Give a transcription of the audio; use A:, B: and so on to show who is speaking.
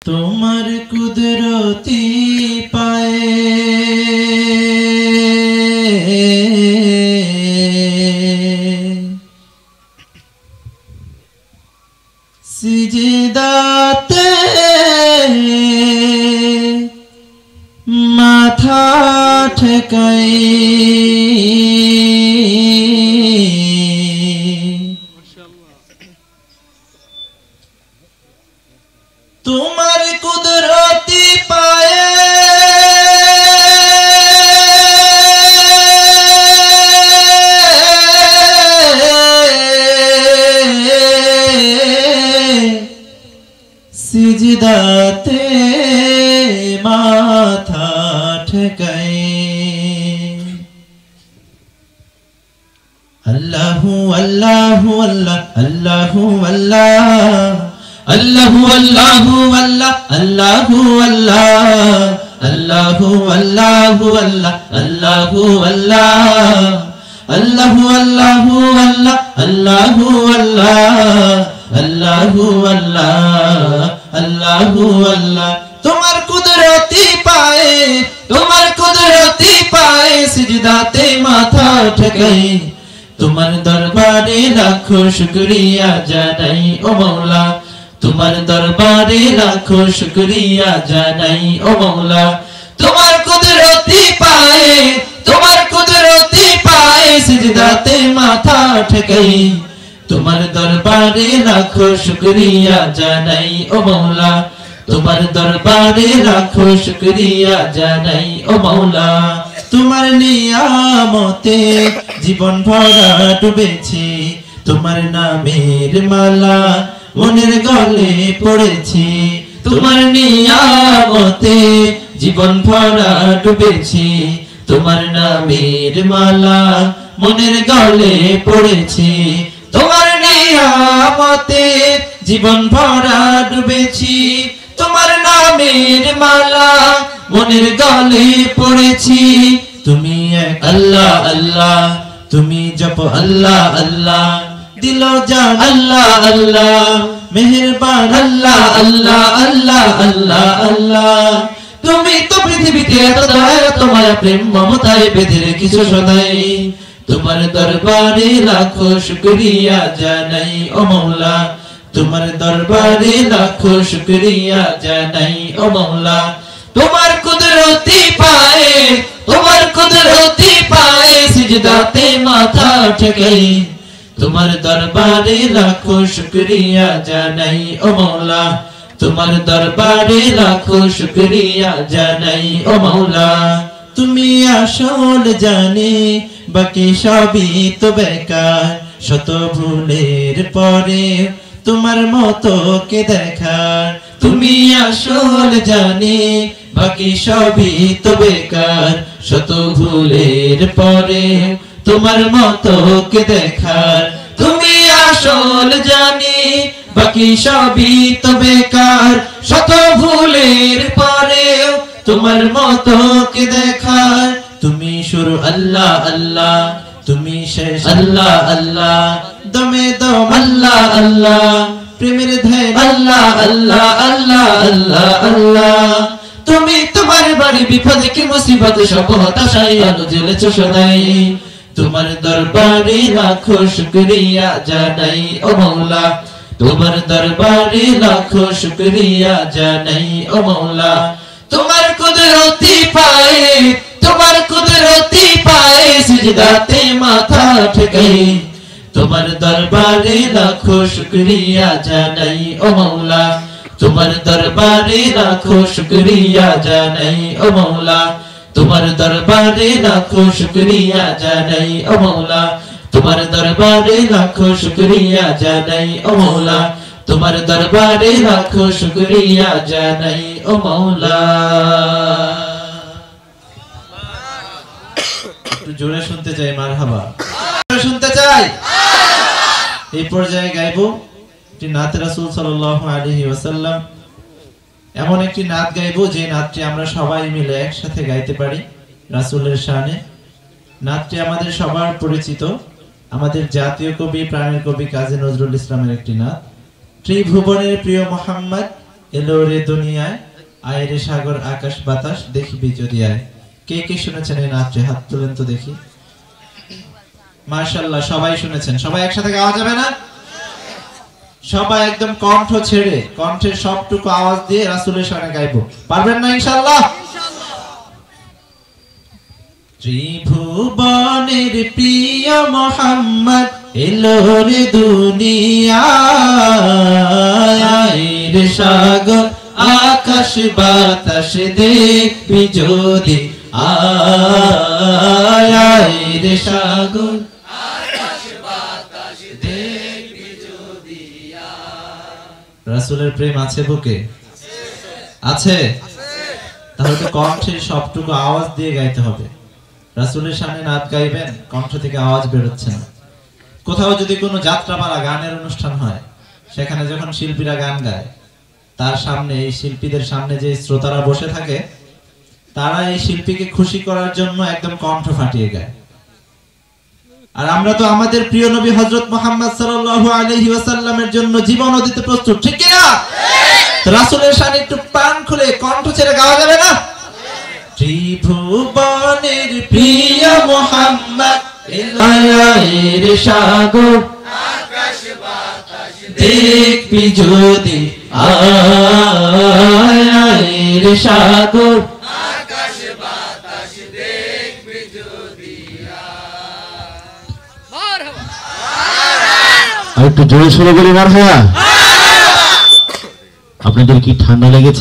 A: তোমার কুদরতি পায়ে সিজদাতে মাথা ঠেকাই তোমার কুদরতি পায়ে সিজদাতে মাথা ঠেকাই আল্লাহু আল্লাহু আল্লাহ আল্লাহু আল্লাহ Allahu Allahu Allah Allahu Allah Allahu Allahu Allah Allahu Allah Allahu Allahu Allah Allahu Allah Allahu Allah Allahu Allah তোমার কুদরতি পায়ে সিজদাতে মাথা ঠেকাই তোমার দরবারে লাখো শুকরিয়া জানাই ও মাওলা তোমার দরবারে লাখো শুকরিয়া জানাই ও মাওলা তোমার কুদরতি পায়ে সিজদাতে মাথা ঠেকাই তোমার দরবারে লাখো শুকরিয়া জানাই ও মাওলা তোমার দরবারে লাখো শুকরিয়া জানাই ও মাওলা তোমার নিয়ামতে জীবন ভরা ডুবেছি তোমার নামের মালা মনের গলে পড়েছি তোমার নিয়ামতে জীবন ভরা ডুবেছি তোমার নামের মালা মনের গলে পড়েছি তোমার নিয়ামতে জীবন ভরা ডুবেছি তোমার নামের মালা মনের গলে পড়েছি তুমি এক আল্লাহ আল্লাহ তুমি জপ আল্লাহ আল্লাহ দিল জান আল্লাহ আল্লাহ মেহেরবান আল্লাহ আল্লাহ আল্লাহ আল্লাহ আল্লাহ তুমি তো পৃথিবীতে এত দয়া এত মায়া প্রেম মমতায় বেঁধে রেখেছো সদাই তোমার দরবারে লাখো শুকরিয়া জানাই ও মাওলা তোমার দরবারে লাখো শুকরিয়া জানাই ও মাওলা তোমার কুদরতি পায়ে সিজদাতে মাথা ঠেকাই তোমার দরবারে লাখো শুকরিয়া জানাই ও মাওলা তোমার দরবারে লাখো শুকরিয়া জানাই ও মাওলা তুমি আসল জানে বাকি সবই তো বেকার শত ভুলের পরে তোমার মতো কে দেখার তুমি আসল জানে বাকি সবই তো বেকার শত ভুলের পরে তোমার মতো কে দেখার তুমি আসল জানি বাকি সবই তো বেকার শত ভুলের পরে তোমার মতো কে দেখার তুমি শুরু আল্লাহ আল্লাহ তুমি শেষ আল্লাহ আল্লাহ দমে দম আল্লাহ আল্লাহ প্রেমের ধ্যান আল্লাহ আল্লাহ আল্লাহ আল্লাহ আল্লাহ তুমি তোমার বাড়ি বিপদে কি মুসিবতে সব হতাশায় আলো জ্বেলেছো সদাই তোমার দরবারে লাখো শুকরিয়া জানাই ও মাওলা তোমার দরবারে লাখো শুকরিয়া জানাই ও মাওলা তোমার কুদরতি পায়ে সিজদাতে মাথা ঠেকাই তোমার দরবারে লাখো শুকরিয়া জানাই ও মাওলা তোমার দরবারে লাখো শুকরিয়া জানাই ও মাওলা তোমার দরবারে লাখো শুকরিয়া জানাই ও মাওলা তোমার দরবারে লাখো শুকরিয়া জানাই ও মাওলা তোমার দরবারে লাখো শুকরিয়া জানাই ও মাওলা একটু জোরে শুনতে চাই মারহাবা শুনতে চাই এই পর্যায়ে গাইবো একটি নাত রাসূল সাল্লাল্লাহু আলাইহি ওয়াসাল্লাম এমন একটি নাত গাইবো যে নাতটি আমরা সবাই মিলে একসাথে গাইতে পারি রাসূলের শানে নাতটি আমাদের সবার পরিচিত আমাদের জাতীয় কবি প্রাণের কবি কাজী নজরুল ইসলামের একটি নাত ত্রিভুবনের প্রিয় মুহাম্মদ এলো রে দুনিয়ায়, আয় রে সাগর আকাশ বাতাস, দেখিবি যদি আয়। কে কে শুনেছেন এই নাচে? হাত তুলেন তো দেখি। মাশাআল্লাহ, সবাই শুনেছেন। সবাই একসাথে গাওয়া যাবে না? সবাই একদম কণ্ঠ ছেড়ে, কণ্ঠের সবটুকু আওয়াজ দিয়ে রাসূলের শানে গাইবো। পারবেন না ইনশাআল্লাহ? ত্রিভুবনের প্রিয় মুহাম্মদ এলো রে দুনিয়ায়, রে সাগর আকাশ বাতাস দেখবি যদি আয়, রে সাগর আকাশ বাতাস দেখবি যদি আয়। রাসূলের প্রেম আছে বুকে? আছে? তাহলে তো কণ্ঠের সবটুকু আওয়াজ দিয়ে গাইতে হবে। রাসূলের সামনে নাচ গাইবেন, কণ্ঠ থেকে আওয়াজ বেরোচ্ছে না। কোথাও যদি কোনো যাত্রাপালা গানের অনুষ্ঠান হয়, সেখানে যখন শিল্পীরা গান গায়, তার সামনে, এই শিল্পীদের সামনে যে শ্রোতারা বসে থাকে, তারা এই শিল্পীকে খুশি করার জন্য একদম কণ্ঠ ফাটিয়ে গায়। আর আমরা তো আমাদের প্রিয় নবী হযরত মুহাম্মদ সাল্লাল্লাহু আলাইহি ওয়াসাল্লামের জন্য জীবনও দিতে প্রস্তুত, ঠিক কি না? রাসূলের শানে একটু প্রাণ খুলে কণ্ঠ ছেড়ে গাওয়া যাবে না? ত্রিভুবনের প্রিয় মুহাম্মদ আয় রে সাগর আকাশ বাতাস দেখবি যদি আয়, রে সাগর আকাশ বাতাস দেখবি যদি মারহাবা।
B: আর একটু জোরে সোরে বলি মারহাবা। আপনাদের কি ঠান্ডা লেগেছে?